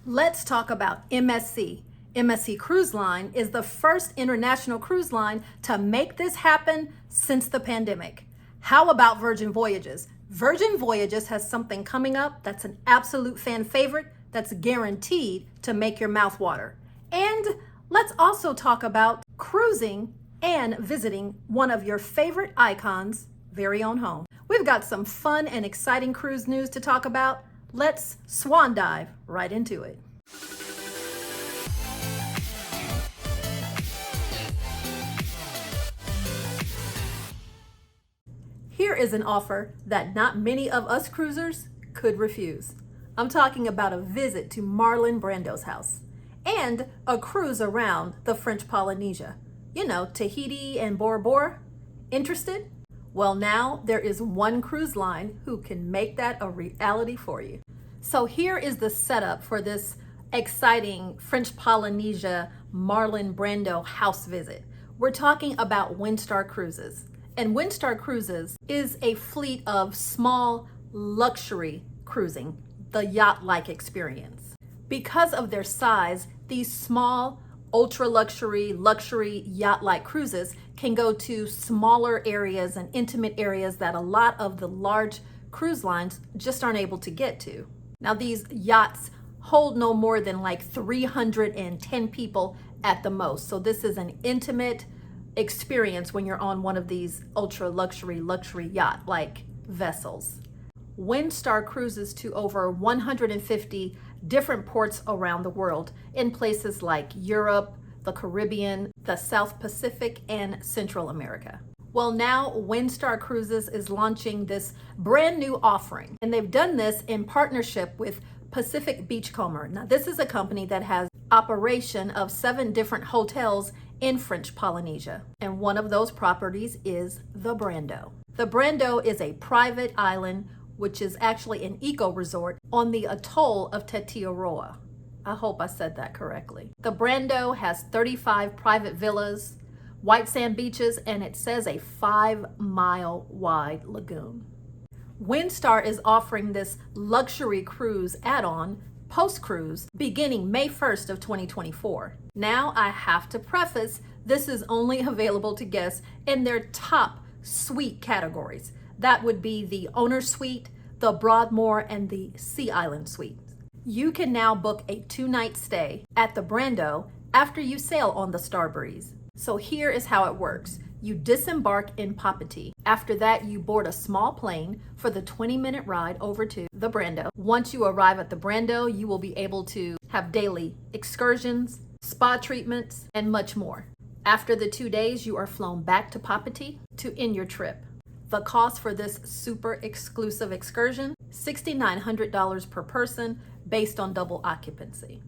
Let's talk about MSC. MSC Cruise Line is the first international cruise line to make this happen since the pandemic. How about Virgin Voyages? Virgin Voyages has something coming up that's an absolute fan favorite that's guaranteed to make your mouth water. And let's also talk about cruising and visiting one of your favorite icons' very own home. We've got some fun and exciting cruise news to talk about. Let's swan dive right into it. Here is an offer that not many of us cruisers could refuse. I'm talking about a visit to Marlon Brando's house and a cruise around the French Polynesia. You know, Tahiti and Bora Bora. Interested? Well, now there is one cruise line who can make that a reality for you. So here is the setup for this exciting French Polynesia Marlon Brando house visit. We're talking about Windstar Cruises. And Windstar Cruises is a fleet of small luxury cruising, the yacht-like experience. Because of their size, these small ultra luxury yacht-like cruises can go to smaller areas and intimate areas that a lot of the large cruise lines just aren't able to get to. Now, these yachts hold no more than like 310 people at the most. So this is an intimate experience when you're on one of these ultra luxury yacht-like vessels. Windstar cruises to over 150 different ports around the world in places like Europe, the Caribbean, the South Pacific, and Central America. Well, now Windstar Cruises is launching this brand new offering, and they've done this in partnership with Pacific Beachcomber. Now, this is a company that has operation of 7 different hotels in French Polynesia, and one of those properties is the Brando. The Brando is a private island, which is actually an eco-resort on the atoll of Tetiaroa. I hope I said that correctly. The Brando has 35 private villas, white sand beaches, and it says a 5-mile wide lagoon. Windstar is offering this luxury cruise add-on post-cruise beginning May 1st of 2024. Now, I have to preface, this is only available to guests in their top suite categories. That would be the owner suite, the Broadmoor, and the Sea Island suite. You can now book a 2-night stay at the Brando after you sail on the Starbreeze. So here is how it works. You disembark in Papati. After that, you board a small plane for the 20-minute ride over to the Brando. Once you arrive at the Brando, you will be able to have daily excursions, spa treatments, and much more. After the 2 days, you are flown back to Papati to end your trip. The cost for this super exclusive excursion, $6,900 per person based on double occupancy.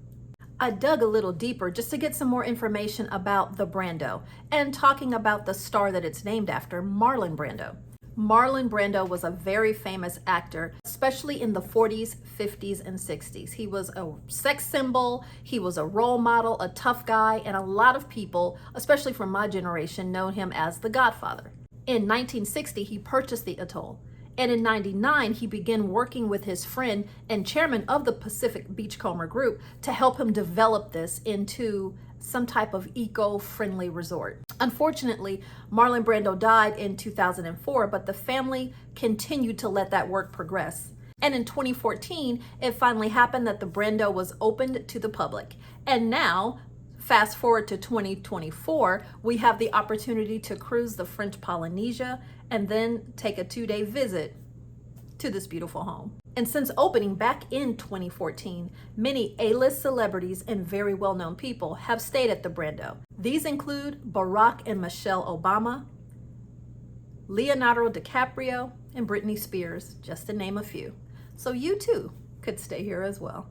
I dug a little deeper just to get some more information about the Brando and talking about the star that it's named after, Marlon Brando. Marlon Brando was a very famous actor, especially in the 40s, 50s, and 60s. He was a sex symbol, he was a role model, a tough guy, and a lot of people, especially from my generation, know him as the Godfather. In 1960, he purchased the atoll. And in 99, he began working with his friend and chairman of the Pacific Beachcomber Group to help him develop this into some type of eco-friendly resort. Unfortunately, Marlon Brando died in 2004, but the family continued to let that work progress. And in 2014, it finally happened that the Brando was opened to the public. And now, fast forward to 2024, we have the opportunity to cruise the French Polynesia and then take a 2-day visit to this beautiful home. And since opening back in 2014, many A-list celebrities and very well-known people have stayed at the Brando. These include Barack and Michelle Obama, Leonardo DiCaprio, and Britney Spears, just to name a few. So you too could stay here as well.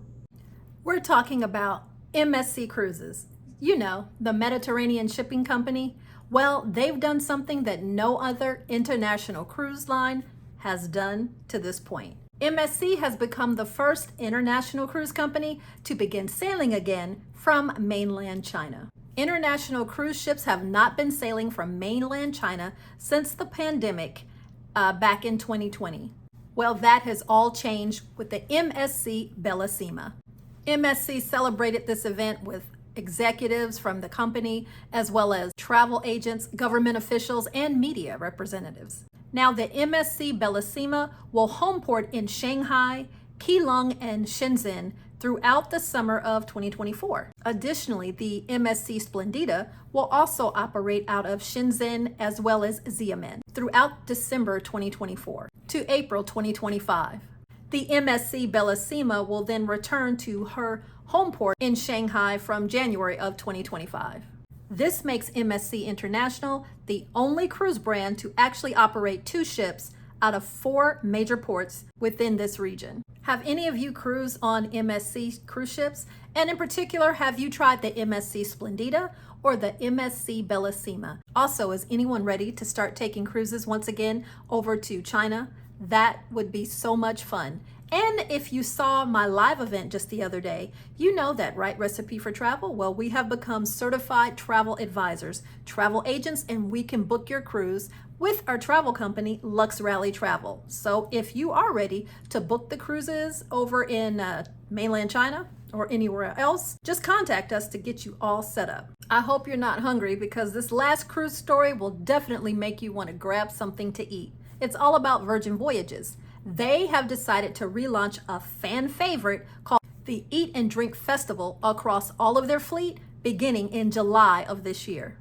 We're talking about MSC Cruises. You know, the Mediterranean shipping company. Well, they've done something that no other international cruise line has done to this point. MSC has become the first international cruise company to begin sailing again from mainland China. International cruise ships have not been sailing from mainland China since the pandemic back in 2020. Well, that has all changed with the MSC Bellissima. MSC celebrated this event with executives from the company, as well as travel agents, government officials, and media representatives. Now, the MSC Bellissima will homeport in Shanghai, Keelung, and Shenzhen throughout the summer of 2024. Additionally, the MSC Splendida will also operate out of Shenzhen as well as Xiamen throughout December 2024 to April 2025. The MSC Bellissima will then return to her home port in Shanghai from January of 2025. This makes MSC International the only cruise brand to actually operate 2 ships out of 4 major ports within this region. Have any of you cruised on MSC cruise ships? And in particular, have you tried the MSC Splendida or the MSC Bellissima? Also, is anyone ready to start taking cruises once again over to China? That would be so much fun. And if you saw my live event just the other day, you know that Right Recipe for Travel, well, we have become certified travel advisors, travel agents, and we can book your cruise with our travel company, Luxrally Travel. So if you are ready to book the cruises over in mainland China or anywhere else, just contact us to get you all set up. I hope you're not hungry, because this last cruise story will definitely make you want to grab something to eat. It's all about Virgin Voyages. They have decided to relaunch a fan favorite called the Eat and Drink Festival across all of their fleet beginning in July of this year.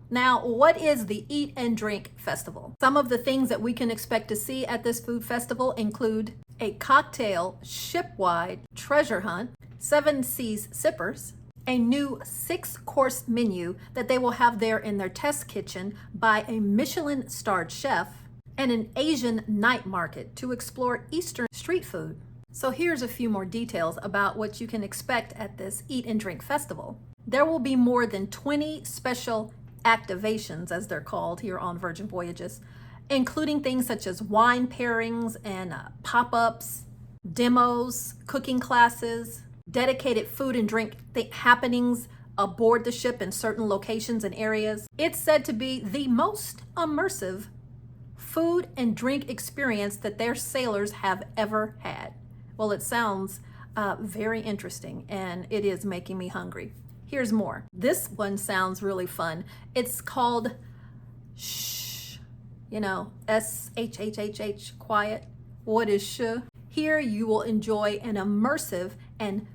Now, what is the Eat and Drink Festival? Some of the things that we can expect to see at this food festival include a cocktail ship-wide treasure hunt, 7 Seas sippers, a new 6-course menu that they will have there in their test kitchen by a Michelin-starred chef, and an Asian night market to explore Eastern street food. So here's a few more details about what you can expect at this Eat and Drink Festival. There will be more than 20 special activations, as they're called here on Virgin Voyages, including things such as wine pairings and pop-ups, demos, cooking classes, dedicated food and drink happenings aboard the ship in certain locations and areas. It's said to be the most immersive food and drink experience that their sailors have ever had. Well, it sounds very interesting, and it is making me hungry. Here's more. This one sounds really fun. It's called Shh, S-H-H-H-H, quiet. What is Shh? Here you will enjoy an immersive and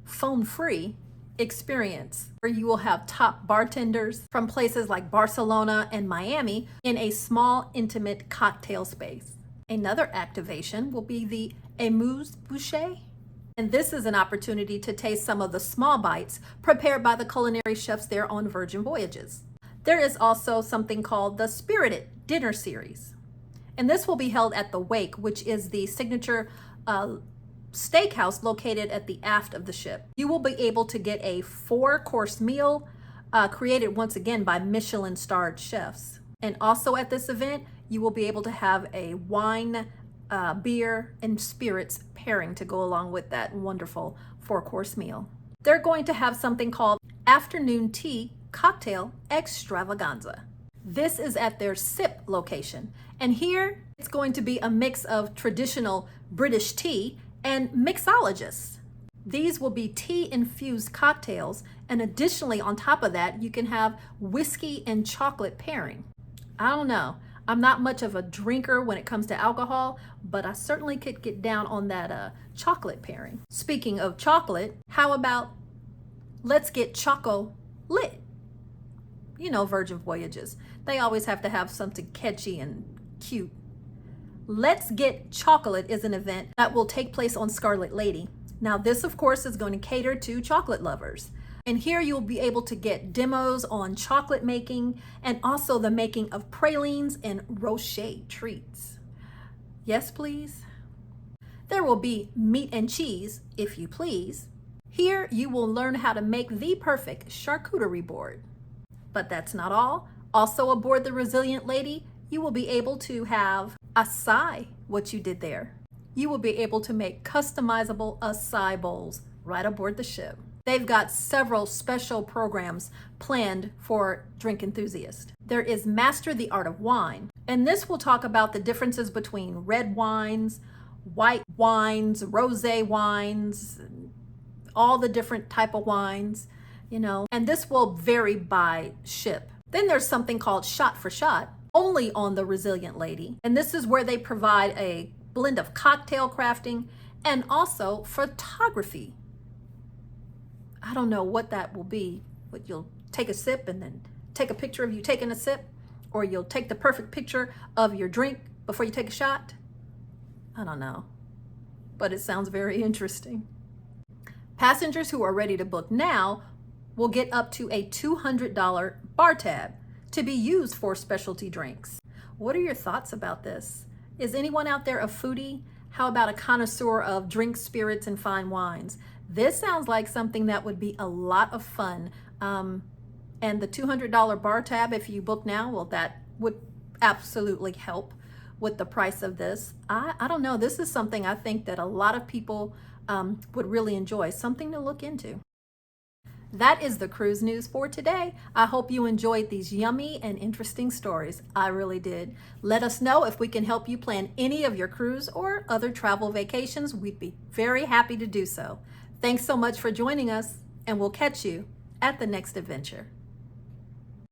phone-free experience where you will have top bartenders from places like Barcelona and Miami in a small, intimate cocktail space. Another activation will be the amuse-bouche, and this is an opportunity to taste some of the small bites prepared by the culinary chefs there on Virgin Voyages. There is also something called the Spirited Dinner Series, and this will be held at the Wake, which is the signature steakhouse located at the aft of the ship. You will be able to get a 4-course meal created once again by Michelin-starred chefs. And also at this event, you will be able to have a wine, beer, and spirits pairing to go along with that wonderful 4-course meal. They're going to have something called Afternoon Tea Cocktail Extravaganza. This is at their SIP location. And here it's going to be a mix of traditional British tea and mixologists. These will be tea-infused cocktails, and additionally on top of that, you can have whiskey and chocolate pairing. I don't know. I'm not much of a drinker when it comes to alcohol, but I certainly could get down on that chocolate pairing. Speaking of chocolate, how about let's get choco lit? Virgin Voyages. They always have to have something catchy and cute. Let's Get Chocolate is an event that will take place on Scarlet Lady. Now this, of course, is going to cater to chocolate lovers. And here you'll be able to get demos on chocolate making and also the making of pralines and rocher treats. Yes, please. There will be meat and cheese, if you please. Here you will learn how to make the perfect charcuterie board. But that's not all. Also aboard the Resilient Lady, you will be able to have acai, what you did there. You will be able to make customizable acai bowls right aboard the ship. They've got several special programs planned for drink enthusiasts. There is Master the Art of Wine, and this will talk about the differences between red wines, white wines, rosé wines, all the different type of wines, you know, and this will vary by ship. Then there's something called Shot for Shot, only on the Resilient Lady. And this is where they provide a blend of cocktail crafting and also photography. I don't know what that will be, but you'll take a sip and then take a picture of you taking a sip, or you'll take the perfect picture of your drink before you take a shot. I don't know, but it sounds very interesting. Passengers who are ready to book now will get up to a $200 bar tab to be used for specialty drinks. What are your thoughts about this? Is anyone out there a foodie? How about a connoisseur of drinks, spirits, and fine wines? This sounds like something that would be a lot of fun. And the $200 bar tab, if you book now, well, that would absolutely help with the price of this. I don't know. This is something I think that a lot of people would really enjoy, something to look into. That is the cruise news for today. I hope you enjoyed these yummy and interesting stories. I really did. Let us know if we can help you plan any of your cruise or other travel vacations. We'd be very happy to do so. Thanks so much for joining us, and we'll catch you at the next adventure.